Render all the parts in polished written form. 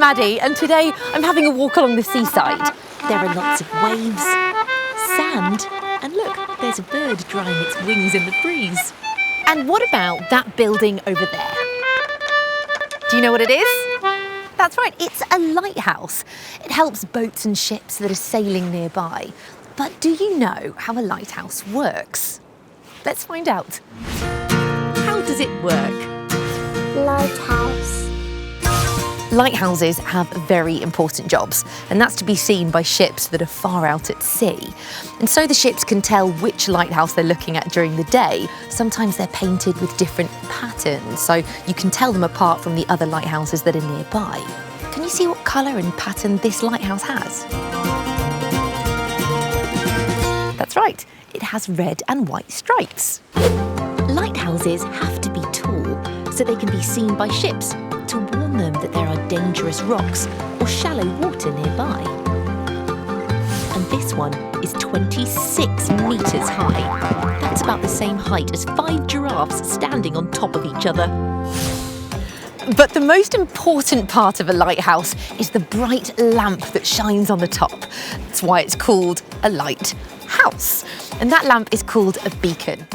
Maddie, and today I'm having a walk along the seaside. There are lots of waves, sand, and look, there's a bird drying its wings in the breeze. And what about that building over there? Do you know what it is? That's right, it's a lighthouse. It helps boats and ships that are sailing nearby. But do you know how a lighthouse works? Let's find out. How does it work? Lighthouse. Lighthouses have very important jobs, and that's to be seen by ships that are far out at sea. And so the ships can tell which lighthouse they're looking at during the day. Sometimes they're painted with different patterns, so you can tell them apart from the other lighthouses that are nearby. Can you see what colour and pattern this lighthouse has? That's right, it has red and white stripes. Lighthouses have to be tall, so they can be seen by ships to warn them that there are dangerous rocks or shallow water nearby. And this one is 26 metres high. That's about the same height as 5 giraffes standing on top of each other. But the most important part of a lighthouse is the bright lamp that shines on the top. That's why it's called a lighthouse. And that lamp is called a beacon.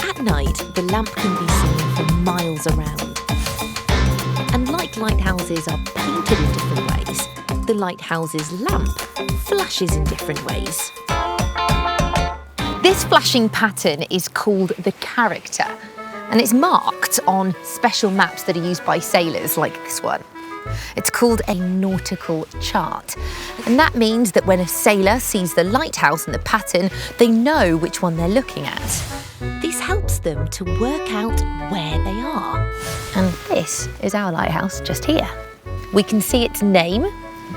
At night, the lamp can be seen for miles around. And like lighthouses are painted in different ways, the lighthouse's lamp flashes in different ways. This flashing pattern is called the character, and it's marked on special maps that are used by sailors like this one. It's called a nautical chart, and that means that when a sailor sees the lighthouse and the pattern, they know which one they're looking at. This helps them to work out where they are. And this is our lighthouse just here. We can see its name,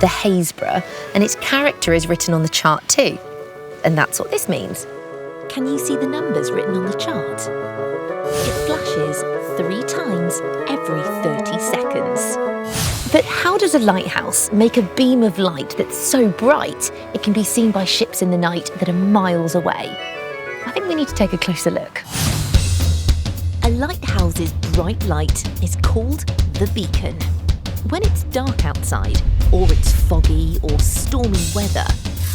the Haysborough, and its character is written on the chart too. And that's what this means. Can you see the numbers written on the chart? It flashes 3 times every 30 seconds. But how does a lighthouse make a beam of light that's so bright it can be seen by ships in the night that are miles away? I think we need to take a closer look. A lighthouse's bright light is called the beacon. When it's dark outside, or it's foggy or stormy weather,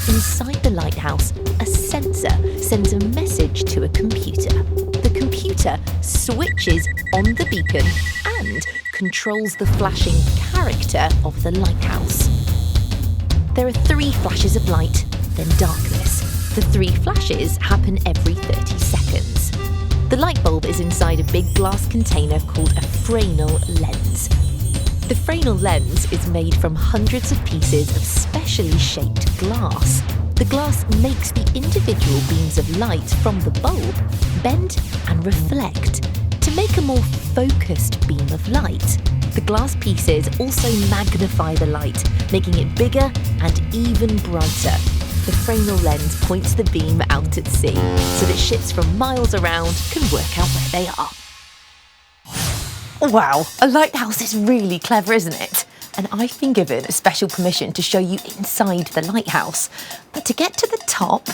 inside the lighthouse, a sensor sends a message to a computer. The computer switches on the beacon and controls the flashing character of the lighthouse. There are 3 flashes of light, then darkness. The 3 flashes happen every 30 seconds. The light bulb is inside a big glass container called a Fresnel lens. The Fresnel lens is made from hundreds of pieces of specially shaped glass. The glass makes the individual beams of light from the bulb bend and reflect to make a more focused beam of light. The glass pieces also magnify the light, making it bigger and even brighter. The Fresnel lens points the beam out at sea so that ships from miles around can work out where they are. Wow, a lighthouse is really clever, isn't it? And I've been given a special permission to show you inside the lighthouse. But to get to the top,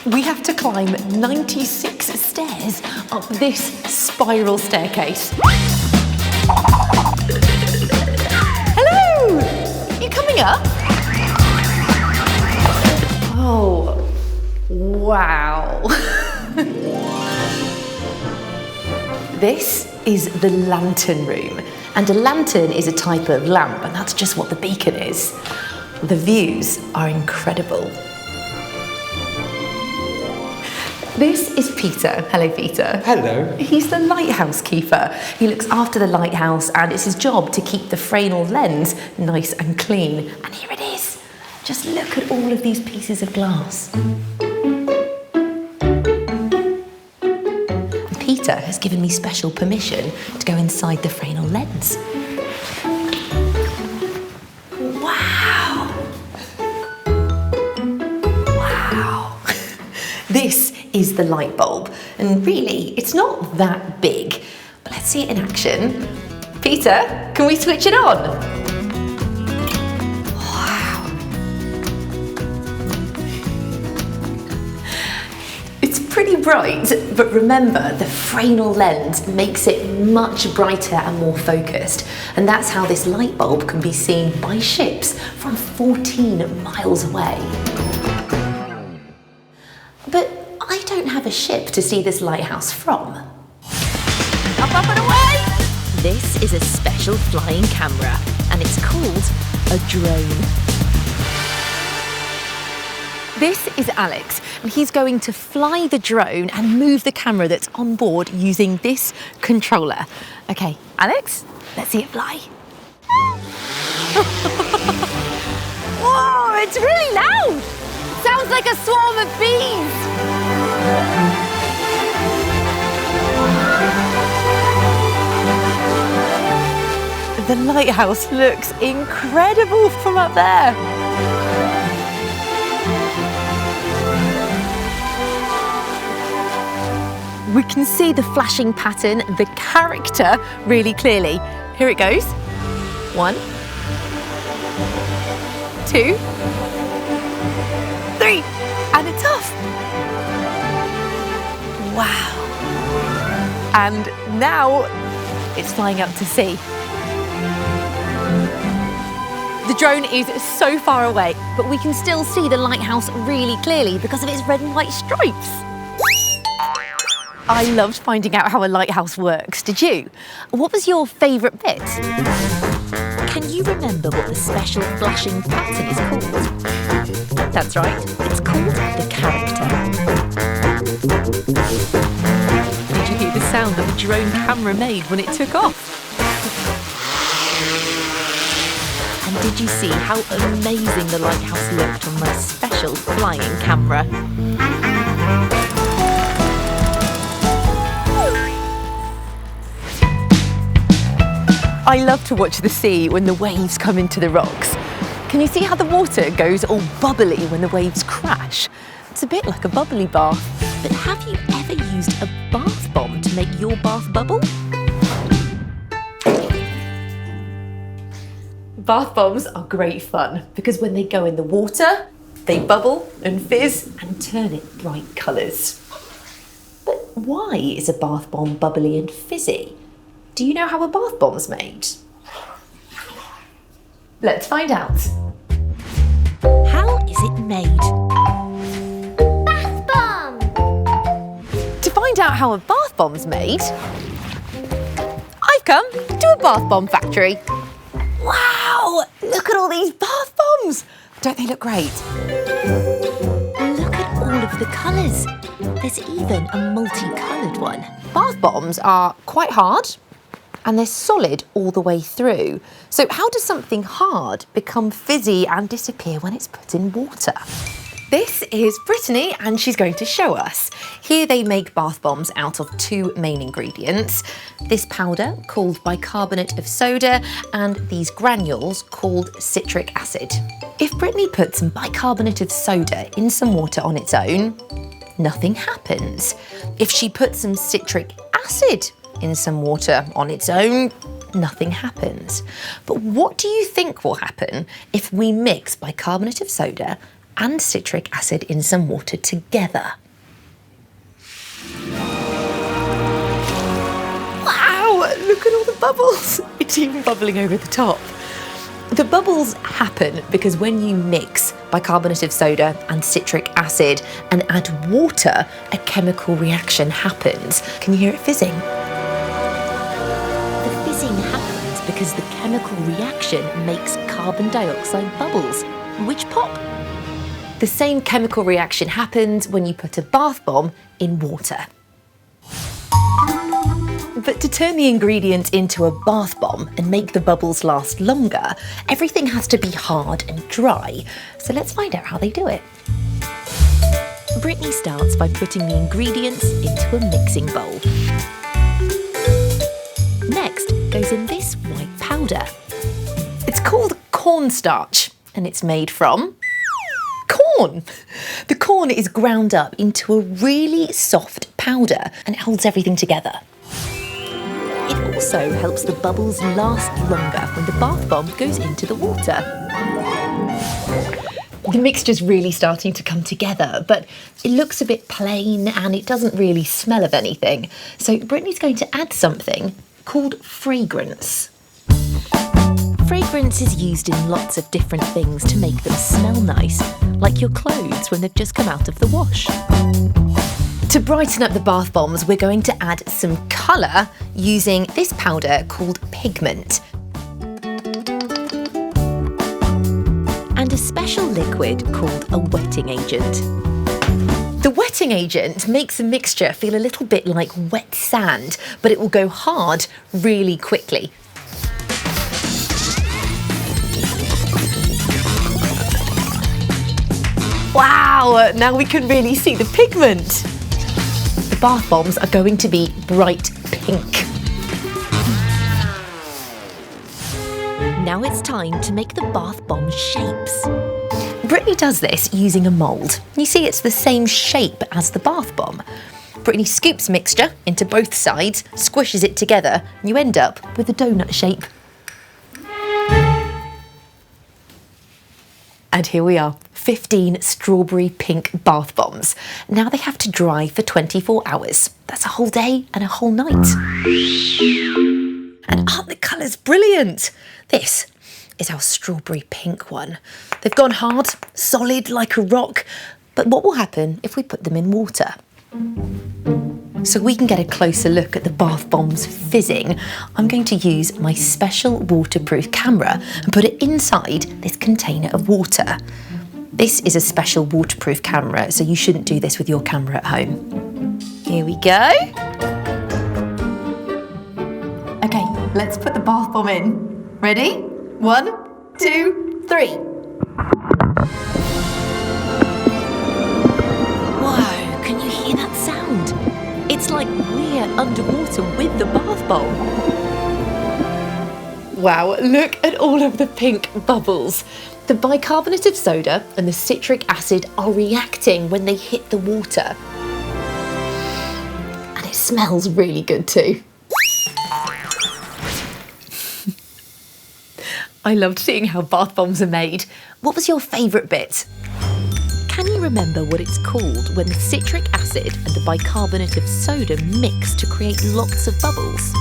we have to climb 96 stairs up this spiral staircase. Hello! You coming up? Oh, wow. This is the lantern room. And a lantern is a type of lamp, and that's just what the beacon is. The views are incredible. This is Peter. Hello, Peter. Hello. He's the lighthouse keeper. He looks after the lighthouse, and it's his job to keep the Fresnel lens nice and clean. And here it is. Just look at all of these pieces of glass. Peter has given me special permission to go inside the Fresnel lens. Wow! Wow! This is the light bulb, and really, it's not that big. But let's see it in action. Peter, can we switch it on? Wow! It's pretty bright, but remember the Fresnel lens makes it much brighter and more focused, and that's how this light bulb can be seen by ships from 14 miles away. But I don't have a ship to see this lighthouse from. Up and away! This is a special flying camera, and it's called a drone. This is Alex, and he's going to fly the drone and move the camera that's on board using this controller. Okay, Alex, let's see it fly. Whoa, it's really loud! Sounds like a swarm of bees! The lighthouse looks incredible from up there. We can see the flashing pattern, the character, really clearly. Here it goes. 1, 2, 3, and it's off. Wow. And now it's flying out to sea. The drone is so far away, but we can still see the lighthouse really clearly because of its red and white stripes. I loved finding out how a lighthouse works, did you? What was your favourite bit? Can you remember what the special flashing pattern is called? That's right, it's called the character. Did you hear the sound that the drone camera made when it took off? And did you see how amazing the lighthouse looked on my special flying camera? I love to watch the sea when the waves come into the rocks. Can you see how the water goes all bubbly when the waves crash? It's a bit like a bubbly bath. But have you ever used a bath bomb to make your bath bubble? Bath bombs are great fun because when they go in the water, they bubble and fizz and turn it bright colours. But why is a bath bomb bubbly and fizzy? Do you know how a bath bomb's made? Let's find out. How is it made? Bath bomb! To find out how a bath bomb's made, I've come to a bath bomb factory. Wow! Look at all these bath bombs! Don't they look great? Look at all of the colours. There's even a multicoloured one. Bath bombs are quite hard, and they're solid all the way through. So how does something hard become fizzy and disappear when it's put in water? This is Brittany, and she's going to show us. Here they make bath bombs out of 2 main ingredients. This powder called bicarbonate of soda and these granules called citric acid. If Brittany puts some bicarbonate of soda in some water on its own, nothing happens. If she puts some citric acid in some water on its own, nothing happens. But what do you think will happen if we mix bicarbonate of soda and citric acid in some water together? Wow, look at all the bubbles. It's even bubbling over the top. The bubbles happen because when you mix bicarbonate of soda and citric acid and add water, a chemical reaction happens. Can you hear it fizzing? Happens because the chemical reaction makes carbon dioxide bubbles, which pop. The same chemical reaction happens when you put a bath bomb in water. But to turn the ingredient into a bath bomb and make the bubbles last longer, everything has to be hard and dry. So let's find out how they do it. Brittany starts by putting the ingredients into a mixing bowl. Next goes in this white powder. It's called cornstarch and it's made from corn. The corn is ground up into a really soft powder and it holds everything together. It also helps the bubbles last longer when the bath bomb goes into the water. The mixture's really starting to come together, but it looks a bit plain and it doesn't really smell of anything. So Brittany's going to add something called fragrance. Fragrance is used in lots of different things to make them smell nice, like your clothes when they've just come out of the wash. To brighten up the bath bombs, we're going to add some colour using this powder called pigment. And a special liquid called a wetting agent. The wetting agent makes the mixture feel a little bit like wet sand, but it will go hard really quickly. Wow, now we can really see the pigment. The bath bombs are going to be bright pink. Now it's time to make the bath bomb shapes. Brittany does this using a mould. You see, it's the same shape as the bath bomb. Brittany scoops mixture into both sides, squishes it together, and you end up with a donut shape. And here we are, 15 strawberry pink bath bombs. Now they have to dry for 24 hours. That's a whole day and a whole night. And aren't the colours brilliant? This is our strawberry pink one. They've gone hard, solid like a rock. But what will happen if we put them in water? So we can get a closer look at the bath bombs fizzing, I'm going to use my special waterproof camera and put it inside this container of water. This is a special waterproof camera, so you shouldn't do this with your camera at home. Here we go. Okay, let's put the bath bomb in. Ready? 1, 2, 3. Whoa, can you hear that sound? It's like we're underwater with the bath bomb. Wow, look at all of the pink bubbles. The bicarbonate of soda and the citric acid are reacting when they hit the water. And it smells really good too. I loved seeing how bath bombs are made. What was your favourite bit? Can you remember what it's called when the citric acid and the bicarbonate of soda mix to create lots of bubbles?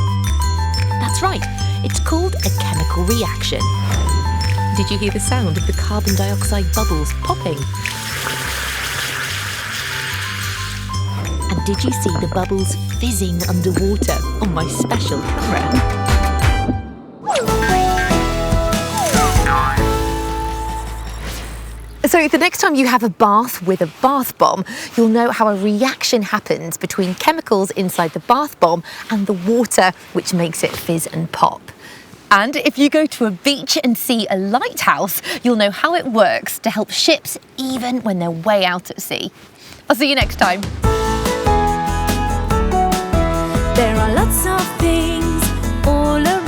That's right, it's called a chemical reaction. Did you hear the sound of the carbon dioxide bubbles popping? And did you see the bubbles fizzing underwater on my special camera? So the next time you have a bath with a bath bomb, you'll know how a reaction happens between chemicals inside the bath bomb and the water, which makes it fizz and pop. And if you go to a beach and see a lighthouse, you'll know how it works to help ships even when they're way out at sea. I'll see you next time. There are lots of things all around.